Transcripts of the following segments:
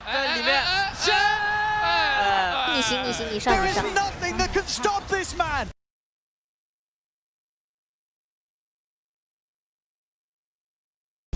里面，逆行，你上， There 你 is 上。 nothing that can stop this man.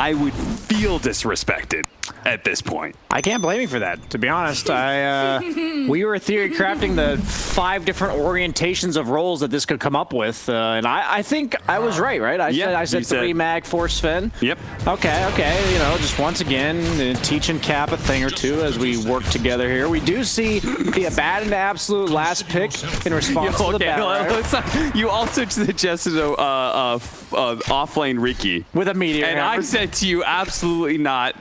I would feel disrespected at this point. I can't blame you for that, to be honest. We were theory crafting the 5 different orientations of roles that this could come up with, and I think I was right? I said 3 mag, 4 Sven. Yep. Okay. You know, just once again, teaching Cap a thing or two as we work together here. We do see the abandoned absolute last pick in response to the battle. You also suggested offlane Riki. With a meteor. And I said to you, absolutely not.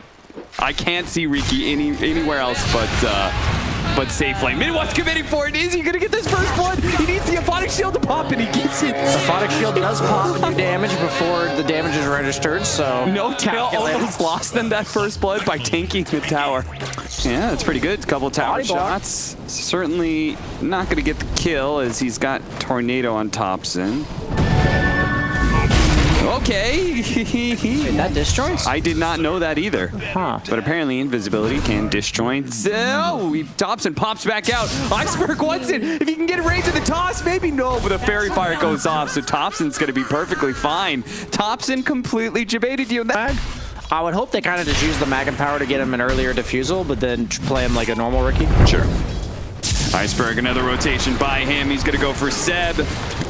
I can't see Riki anywhere else but safe lane. Mid-one's committing for it. Is he gonna get this first blood? He needs the Aphotic Shield to pop and he gets it. Aphotic Shield does pop and do damage before the damage is registered, so... No, Tail almost lost them that first blood by tanking the tower. Yeah, that's pretty good. A couple tower shots. Certainly not gonna get the kill as he's got Tornado on Thompson. Okay. That disjoints? I did not know that either. Huh. But apparently invisibility can disjoint. Oh, Thompson pops back out. Iceberg wants it. If he can get a range of the toss, maybe no, but a fairy fire goes off, so Thompson's going to be perfectly fine. Thompson completely debated you in that. I would hope they kind of just use the mag and power to get him an earlier defusal, but then play him like a normal Riki. Sure. Iceberg, another rotation by him. He's going to go for Seb.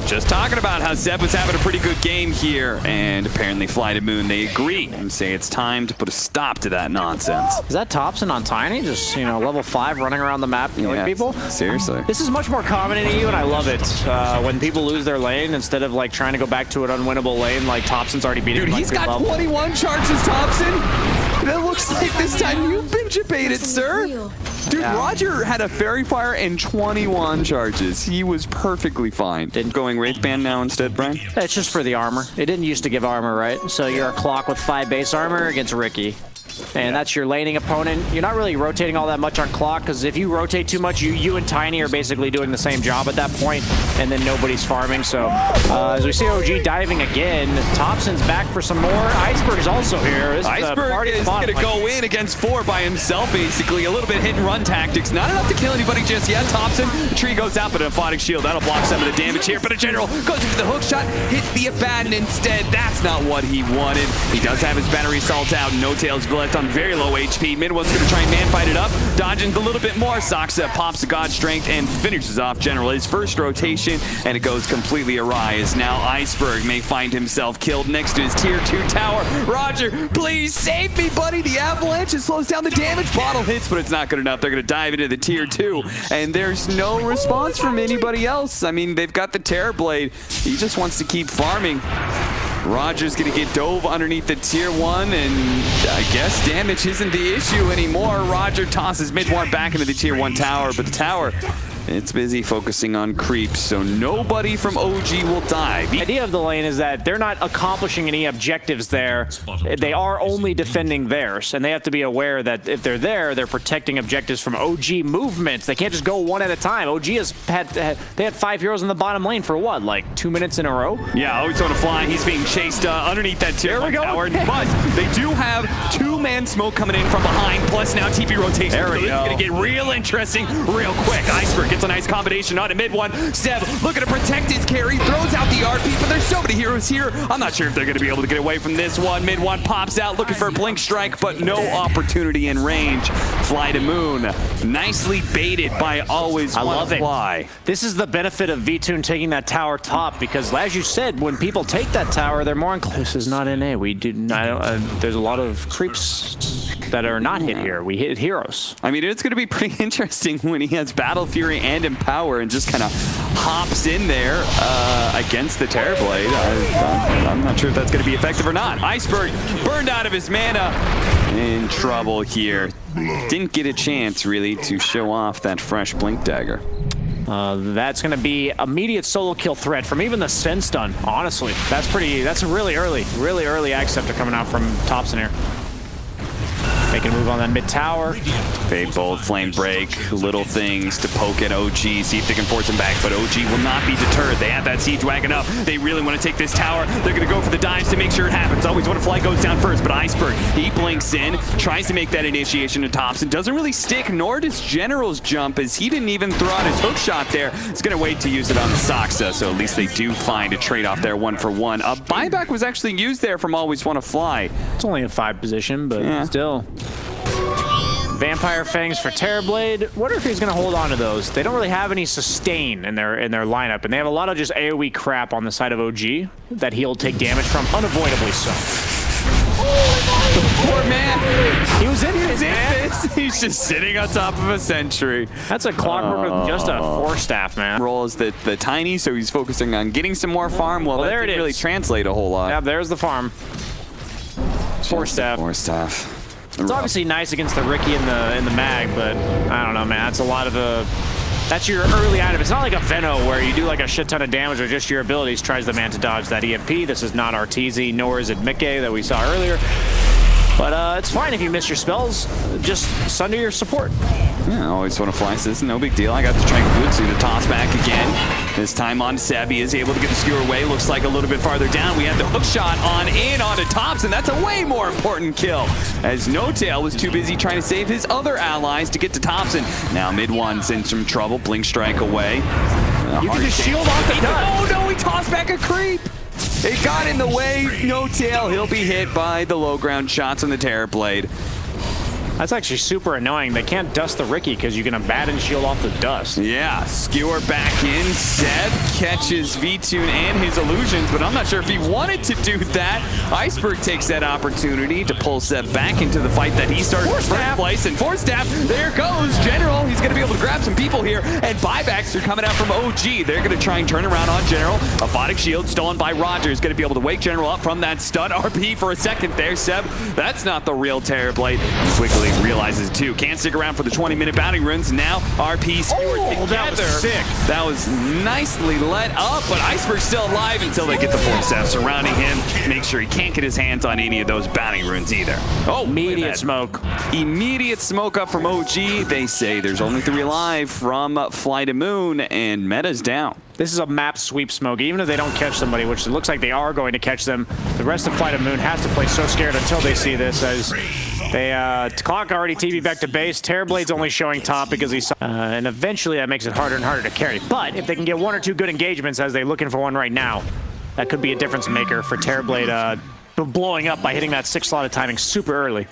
Just talking about how Seb was having a pretty good game here. And apparently FlyToMoon, they agree and say it's time to put a stop to that nonsense. Is that Thompson on Tiny? Just, you know, level 5 running around the map killing people? Seriously. This is much more common in EU, and I love it. When people lose their lane, instead of like trying to go back to an unwinnable lane, like Thompson's already beating him. Dude, he's got 21 charges, Thompson. That looks like this time you've been debated, sir. Dude, yeah. Roger had a fairy fire and 21 charges. He was perfectly fine. Going Wraith Band now instead, Brian? It's just for the armor. It didn't used to give armor, right? So you're a clock with 5 base armor against Riki. And that's your laning opponent. You're not really rotating all that much on clock, because if you rotate too much, you and Tiny are basically doing the same job at that point, and then nobody's farming. So as we see OG diving again, Thompson's back for some more. Iceberg is also here. Iceberg is going to go in against 4 by himself, basically. A little bit hit and run tactics. Not enough to kill anybody just yet. Thompson, the tree goes out, but an Aphotic Shield. That'll block some of the damage here. But a general goes into the hook shot, hits the Abaddon instead. That's not what he wanted. He does have his battery salt out. No Tails left on very low HP. Mid one's going to try and man fight it up. Dodging a little bit more. Saksa pops the God Strength and finishes off General. His first rotation, and it goes completely awry as now Iceberg may find himself killed next to his tier 2 tower. Roger, please save me, buddy. The avalanche slows down the damage. Bottle hits, but it's not good enough. They're going to dive into the tier 2, and there's no response from anybody else. I mean, they've got the Terror Blade. He just wants to keep farming. Roger's gonna get dove underneath the tier 1, and I guess damage isn't the issue anymore. Roger tosses mid 1 back into the tier 1 tower, but the tower, it's busy focusing on creeps, so nobody from OG will die. The idea of the lane is that they're not accomplishing any objectives there. They are only defending theirs, and they have to be aware that if they're there, they're protecting objectives from OG movements. They can't just go one at a time. OG has they had 5 heroes in the bottom lane for what, like 2 minutes in a row? Yeah, always on a fly. He's being chased underneath that tier 1 tower, but they do have 2-man smoke coming in from behind, plus now TP rotation. There we go. It's gonna get real interesting real quick. Iceberg gets a nice combination on a mid 1. Seb looking to protect his carry, throws out the RP, but there's so many heroes here. I'm not sure if they're going to be able to get away from this one. Mid 1 pops out looking for a blink strike, but no opportunity in range. FlyToMoon nicely baited by always one fly. This is the benefit of VTune taking that tower top, because as you said, when people take that tower, they're more inclined. This is not NA. We do not. There's a lot of creeps that are not hit here. We hit heroes. I mean, it's going to be pretty interesting when he has Battle Fury and Empower and just kind of hops in there against the Terror Blade. I'm not sure if that's going to be effective or not. Iceberg burned out of his mana. In trouble here. Didn't get a chance, really, to show off that fresh Blink Dagger. That's going to be immediate solo kill threat from even the Sen stun, honestly. That's a really early Axe Scepter coming out from Thompson here. Making a move on that mid tower. Big bold flame break, little things to poke at OG, see if they can force him back, but OG will not be deterred. They have that siege wagon up. They really want to take this tower. They're going to go for the dives to make sure it happens. Always when a fly goes down first, but Iceberg, he blinks in, tries to make that initiation to Thompson. Doesn't really stick, nor does General's jump, as he didn't even throw out his hook shot there. He's going to wait to use it on the Soxa, so at least they do find a trade-off there, 1-for-1. A buyback was actually used there from Always Want to Fly. It's only a 5 position, but still. Vampire Fangs for Terrorblade. Wonder if he's going to hold on to those. They don't really have any sustain in their lineup, and they have a lot of just AoE crap on the side of OG that he'll take damage from, unavoidably so. Poor man. He was in his man. He's just sitting on top of a sentry. That's a clockwork with just a 4-staff, man. Role is the Tiny, so he's focusing on getting some more farm. Well, that didn't really translate a whole lot. Yeah, there's the farm. 4-staff. 4-staff. It's obviously nice against the Ricky in the mag, but I don't know, man. That's a lot of that's your early item. It's not like a Veno where you do like a shit ton of damage or just your abilities tries the man to dodge that EMP. This is not Arteezy, nor is it Mikke that we saw earlier. But it's fine if you miss your spells. Just sunder your support. Yeah, I always want to fly, so this is no big deal. I got the Tranquility to toss back again. This time on Seb, he is able to get the skewer away. Looks like a little bit farther down. We have the hook shot on in onto Thompson. That's a way more important kill, as No Tail was too busy trying to save his other allies to get to Thompson. Now mid one's in some trouble. Blink strike away. You can just shield off the gun. Oh no, he tossed back a creep. It got in the way. No Tail. He'll be hit by the low ground shots on the Terrorblade. That's actually super annoying. They can't dust the Ricky because you can abandon shield off the dust. Yeah, skewer back in. Seb catches V-Tune and his illusions, but I'm not sure if he wanted to do that. Iceberg takes that opportunity to pull Seb back into the fight that he started in the first place. And 4-staff, there goes General. He's going to be able to grab some people here, and buybacks are coming out from OG. They're going to try and turn around on General. A Photic Shield stolen by Roger is going to be able to wake General up from that stun. RP for a second there. Seb, that's not the real Terrorblade. Quickly realizes too. Can't stick around for the 20-minute bounty runs. Now RP skewered together. That was sick. That was nicely let up, but Iceberg's still alive until they get the 4-staff surrounding him. Make sure he can't get his hands on any of those bounty runes either. Oh, immediate smoke. Immediate smoke up from OG. They say there's only 3 alive from FlyToMoon, and Meta's down. This is a map sweep smoke. Even if they don't catch somebody, which it looks like they are going to catch them, the rest of FlyToMoon has to play so scared until they see this, as they clock already TV back to base. Terrorblade's only showing top because he's and eventually that makes it harder and harder to carry. But if they can get 1 or 2 good engagements, as they're looking for one right now, that could be a difference maker for Terrorblade blowing up by hitting that 6-slotted timing super early.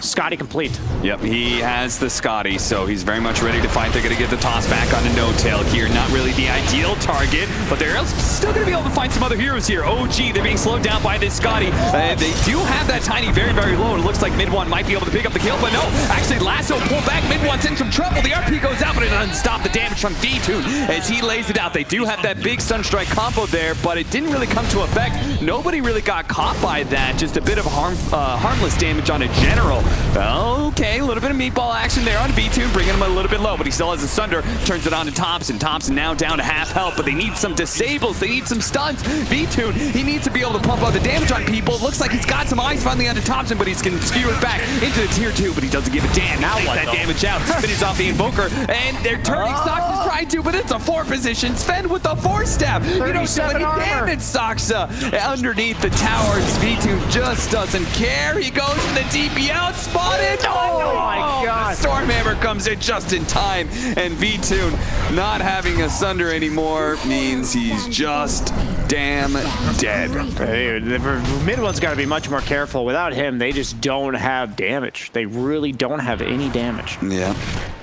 Scotty complete. Yep, he has the Scotty, so he's very much ready to fight. They're going to get the toss back onto No Tail here. Not really the ideal target, but they're still going to be able to find some other heroes here. OG, they're being slowed down by this Scotty. They do have that Tiny very, very low. It looks like mid one might be able to pick up the kill, but no. Actually, Lasso pulled back. Mid one's in some trouble. The RP goes out, but it doesn't stop the damage from V-Tune as he lays it out. They do have that big Sunstrike combo there, but it didn't really come to effect. Nobody really got caught by that. Just a bit of harmless damage on a General. Okay, a little bit of meatball action there on V-Tune, bringing him a little bit low, but he still has a Sunder. Turns it on to Thompson. Thompson now down to half health, but they need some disables. They need some stuns. V-Tune, he needs to be able to pump out the damage on people. Looks like he's got some eyes finally onto Thompson, but he's going to skew it back into the tier 2, but he doesn't give a damn. Now what, that damage out. Finish off the Invoker, and they're turning. Soxa's trying to, but it's a 4 position. Sven with the 4-staff. You don't do any damage, Soxa. Underneath the towers, V-Tune just doesn't care. He goes for the DP out, spotted. Oh my God. Stormhammer comes in just in time, and V-Tune not having a Sunder anymore means he's just damn dead. The mid one's got to be much more careful. Without him, they just don't have damage. They really don't have any damage. Yeah.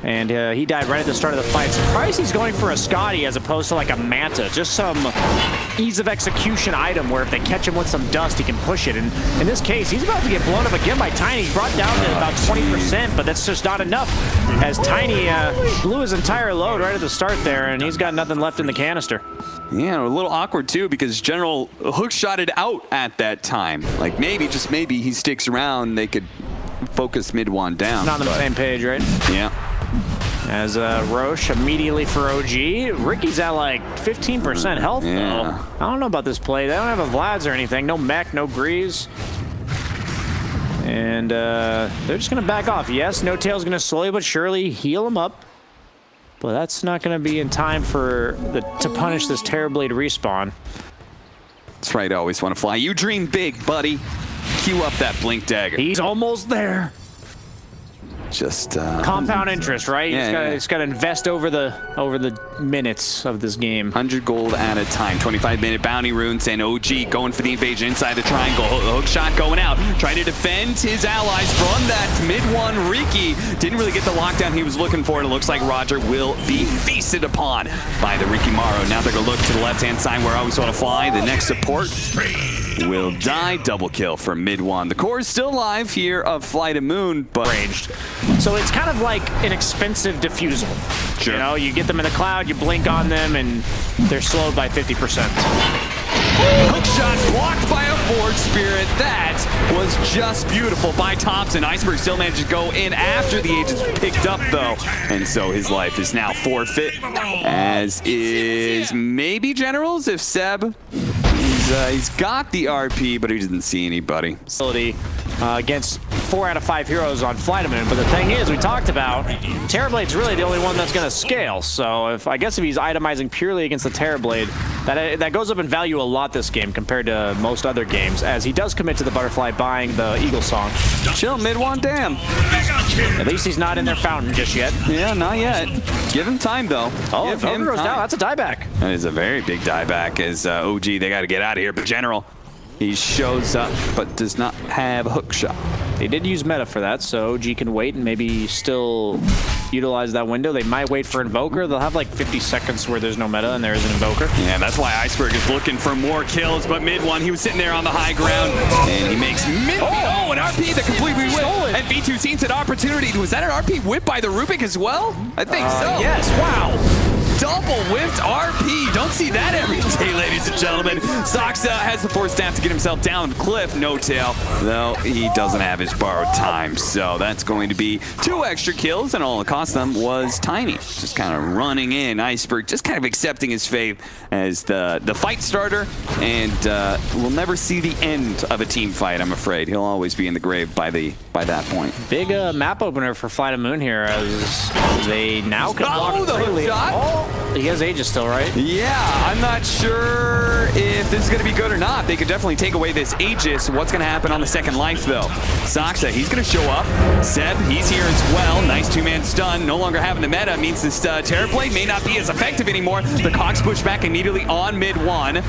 And he died right at the start of the fight. Surprised he's going for a Scotty as opposed to like a Manta. Just some ease of execution item where if they catch him with some dust, he can push it. And in this case, he's about to get blown up again by Tiny. He brought down to about 20%, but that's just not enough. As Tiny blew his entire load right at the start there, and he's got nothing left in the canister. Yeah, a little awkward too, because General hook-shotted out at that time. Like maybe, just maybe, he sticks around, they could focus mid one down. Not on the same page, right? Yeah. As Roche immediately for OG. Ricky's at like 15% health though. I don't know about this play. They don't have a Vlad's or anything. No mech, no Grease. And they're just going to back off. Yes, No Tail's going to slowly but surely heal him up. But that's not going to be in time for to punish this Terrorblade respawn. That's right, I always want to fly. You dream big, buddy. Cue up that blink dagger. He's almost there. Just compound interest, right? Yeah, He's got to invest over the minutes of this game. 100 gold at a time. 25-minute bounty runes, and OG going for the invasion inside the triangle. Hook shot going out, trying to defend his allies from that mid one. Riki didn't really get the lockdown he was looking for, and it looks like Roger will be feasted upon by the Riki Maro. Now they're gonna look to the left-hand side where I always want to fly. The next support will die. Double kill for mid one. The core is still alive here of FlyToMoon, but ranged. So it's kind of like an expensive diffusal. Sure. You know, you get them in the cloud, you blink on them, and they're slowed by 50%. Hook shot blocked by a Forge Spirit. That was just beautiful by Thompson. Iceberg still managed to go in after the Aegis was picked up, though. And so his life is now forfeit, as is maybe Generals if Seb. He's got the RP, but he didn't see anybody. Against 4 out of 5 heroes on FlyToMoon, but the thing is, we talked about, Terrorblade's really the only one that's going to scale, so I guess if he's itemizing purely against the Terrorblade, that goes up in value a lot this game compared to most other games, as he does commit to the Butterfly buying the Eagle Song. Chill, mid one, damn. At least he's not in their fountain just yet. Yeah, not yet. Give him time, though. Oh, if Ogre goes down, that's a dieback. That is a very big dieback, as OG, they got to get out of here, but General, he shows up, but does not have a hook shot. They did use meta for that, so OG can wait and maybe still utilize that window. They might wait for Invoker. They'll have like 50 seconds where there's no meta and there is an Invoker. Yeah, that's why Iceberg is looking for more kills, but mid one, he was sitting there on the high ground, and he makes mid. Oh, an RP that completely whipped. And V2 sees an opportunity. Was that an RP whipped by the Rubik as well? I think so. Yes, wow. Double whipped RP. Don't see that every day, ladies and gentlemen. Soxa has the force staff to get himself down the cliff. No Tail, though he doesn't have his borrowed time. So that's going to be 2 extra kills, and all it cost them was Tiny. Just kind of running in. Iceberg just kind of accepting his fate as the fight starter, and we'll never see the end of a team fight, I'm afraid. He'll always be in the grave by that point. Big map opener for FlyToMoon here, as they now can block the hook shot. Oh, he has Aegis still, right? Yeah, I'm not sure if this is going to be good or not. They could definitely take away this Aegis. What's going to happen on the second life, though? Soxa, he's going to show up. Seb, he's here as well. Nice 2-man stun. No longer having the meta means this Terrorblade may not be as effective anymore. The Cogs push back immediately on mid one.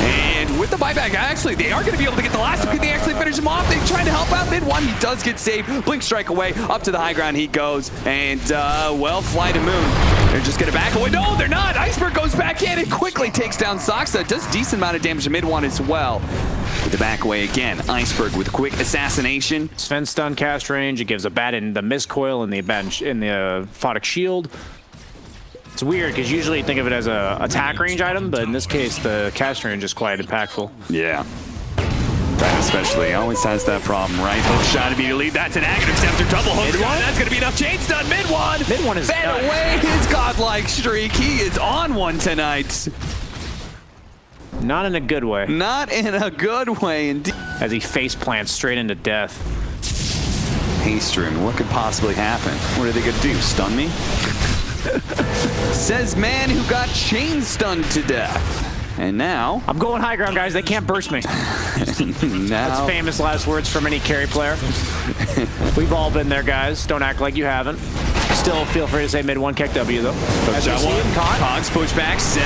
And with the buyback, actually, they are going to be able to get the last one. They actually finish him off. They trying to help out mid one. He does get saved. Blink strike away. Up to the high ground he goes. And, well, FlyToMoon. They're just going to back away. No, they're not. Iceberg goes back in and quickly takes down Soxa. Does decent amount of damage to mid one as well. With the back away again. Iceberg with quick assassination. Sven stun cast range. It gives a bat in the miscoil in the bench in the Photic shield. It's weird because usually you think of it as a attack range item, but in this case the cast range is quite impactful. Yeah. That especially always has that problem, right? Hook shot immediately. That's an negative step through double hook shot. That's going to be enough. Chain stun mid one. Mid one is fed away his godlike streak. He is on one tonight. Not in a good way. Not in a good way, indeed. As he face plants straight into death. Haystream, what could possibly happen? What are they going to do? Stun me? Says man who got chain stunned to death. And now I'm going high ground, guys. They can't burst me. That's famous last words from any carry player. We've all been there, guys. Don't act like you haven't. Still feel free to say mid one kick W though. As you see him caught. Cogs push back. Seb.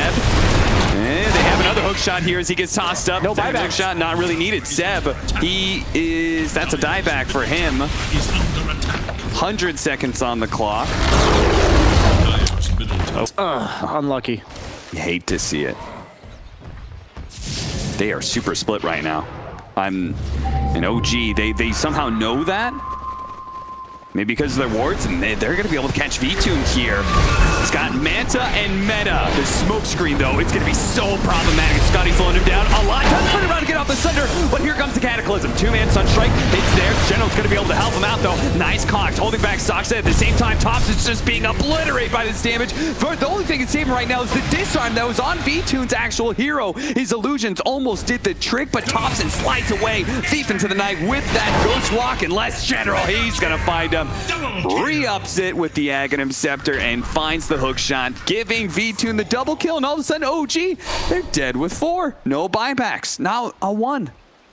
And they have another hook shot here as he gets tossed up. No buyback. Hook shot not really needed. Seb, that's a dieback for him. 100 seconds on the clock. Unlucky. You hate to see it. They are super split right now. I'm an OG. They somehow know that. maybe because of their wards, and they're going to be able to catch VToon here. He's got Manta and Meta. The smoke screen, though, it's going to be so problematic. Scotty's slowing him down a lot. Does turn around to get off the Sunder, but here comes the Cataclysm. Two-man Sunstrike. It's there. General's going to be able to help him out, though. Nice Cox holding back Soxa. At the same time, Tops is just being obliterated by this damage. The only thing it's saving right now is the disarm that was on VToon's actual hero. His illusions almost did the trick, but Thompson slides away. Thief into the night with that Ghost Walk, and less General. He's going to find him. Re-ups it with the Aghanim Scepter and finds the hook shot, giving VToon the double kill, and all of a sudden, OG, they're dead with 4. No buybacks. Now a 1.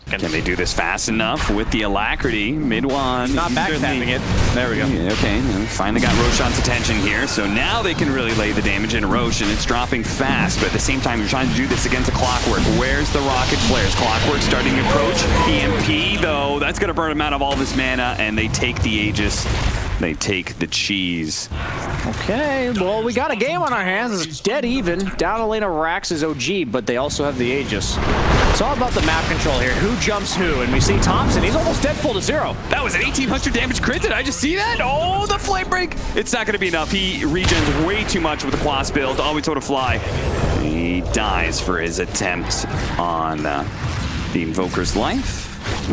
Can they do this fast enough with the alacrity? Mid-1. Not backstabbing it. There we go. Yeah, okay, finally got Roshan's attention here, so now they can really lay the damage in Roshan. It's dropping fast, but at the same time, you're trying to do this against a Clockwork. Where's the rocket flares? Clockwork starting to approach. EMP, though, that's going to burn him out of all of his mana, and they take the Aegis. They take the cheese. Okay, well, we got a game on our hands. It's dead even. Down a lane of Rax is OG, but they also have the Aegis. It's all about the map control here. Who jumps who? And we see Thompson. He's almost dead full to 0. That was an 1800 damage crit. Did I just see that? Oh, the flame break. It's not going to be enough. He regens way too much with the Quas build. Always able to fly. He dies for his attempt on the Invoker's life.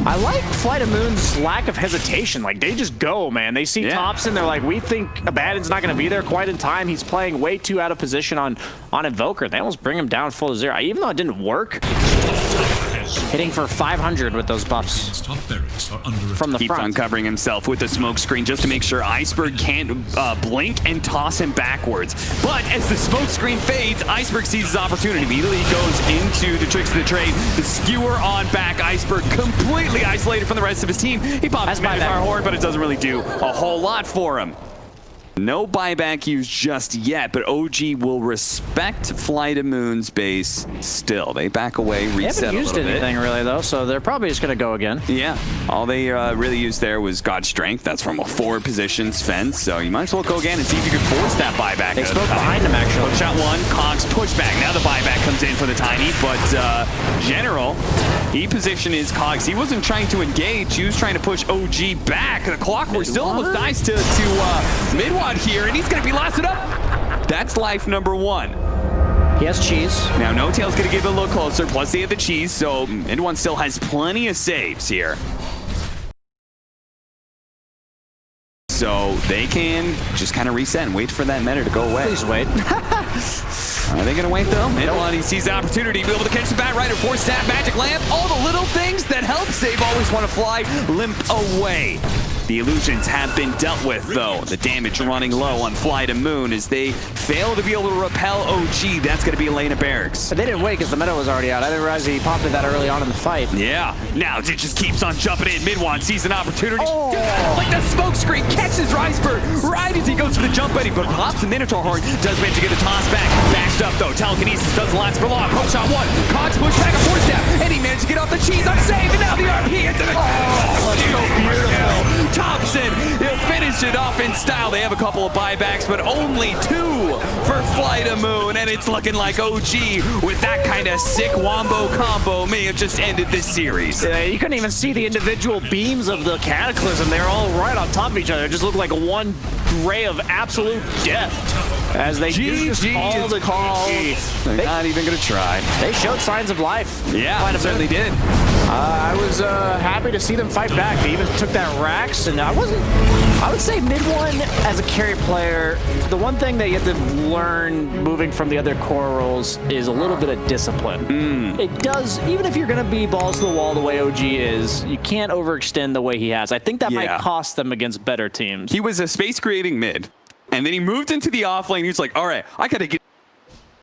I like FlyToMoon's lack of hesitation. Like, they just go, man. They see Thompson, they're like, we think Abaddon's not going to be there quite in time. He's playing way too out of position on Invoker. They almost bring him down full to 0. Even though it didn't work, hitting for 500 with those buffs from the Keeps front. uncovering himself with the smoke screen just to make sure Iceberg can't blink and toss him backwards. But as the smoke screen fades, Iceberg sees his opportunity. Immediately goes into the tricks of the trade. The skewer on back. Iceberg completely isolated from the rest of his team. He pops Magnifier Horde, but it doesn't really do a whole lot for him. No buyback used just yet, but OG will respect FlyToMoon's base still. They back away, reset a little bit. They haven't used anything really, though, so they're probably just going to go again. Yeah, all they really used there was God's Strength. That's from a 4 positions fence, so you might as well go again and see if you can force that buyback. They spoke behind him, actually. Hook shot 1, Cogs pushback. Now the buyback comes in for the Tiny, but General, he positioned his Cogs. He wasn't trying to engage, he was trying to push OG back. The Clockwork still almost dies to mid-1 here, and he's going to be lasted up. That's life number 1. He has cheese. Now, No Tail's going to give it a little closer, plus they have the cheese, so mid-1 still has plenty of saves here. So they can just kind of reset and wait for that meta to go away. Please wait. Are they going to wait, though? Mid-1, he sees the opportunity to be able to catch the Bat Rider, 4-stab Magic Lamp. All the little things that help save Always Want to Fly limp away. The illusions have been dealt with, though. The damage running low on FlyToMoon as they fail to be able to repel OG. That's going to be a lane of barracks. But they didn't wait because the meta was already out. I didn't realize he popped it that early on in the fight. Yeah. Now it just keeps on jumping in. Mid-1 sees an opportunity. Oh. Like the smoke screen catches Iceberg right as he goes for the jump buddy, but pops the Minotaur Horn. Does manage to get the toss back. Bashed up, though. Telekinesis doesn't last for long. Hook shot 1. Cogs push back a 4-step, and he managed to get off the cheese. Unsaved, and now the RP into the... Oh, let's go, beautiful. Thompson, he'll finish it off in style. They have a couple of buybacks, but only 2 for FlyToMoon, and it's looking like OG with that kind of sick wombo combo may have just ended this series. Yeah, you couldn't even see the individual beams of the Cataclysm. They're all right on top of each other. It just looked like one ray of absolute death. As they GG is called. They're not even going to try. They showed signs of life. Yeah, certainly did. I was happy to see them fight back. They even took that Rax, and I would say mid-1 as a carry player, the one thing that you have to learn moving from the other core roles is a little bit of discipline. It does, even if you're going to be balls to the wall the way OG is, you can't overextend the way he has. I think that might cost them against better teams. He was a space creating mid, and then he moved into the off lane. He was like, all right, I got to get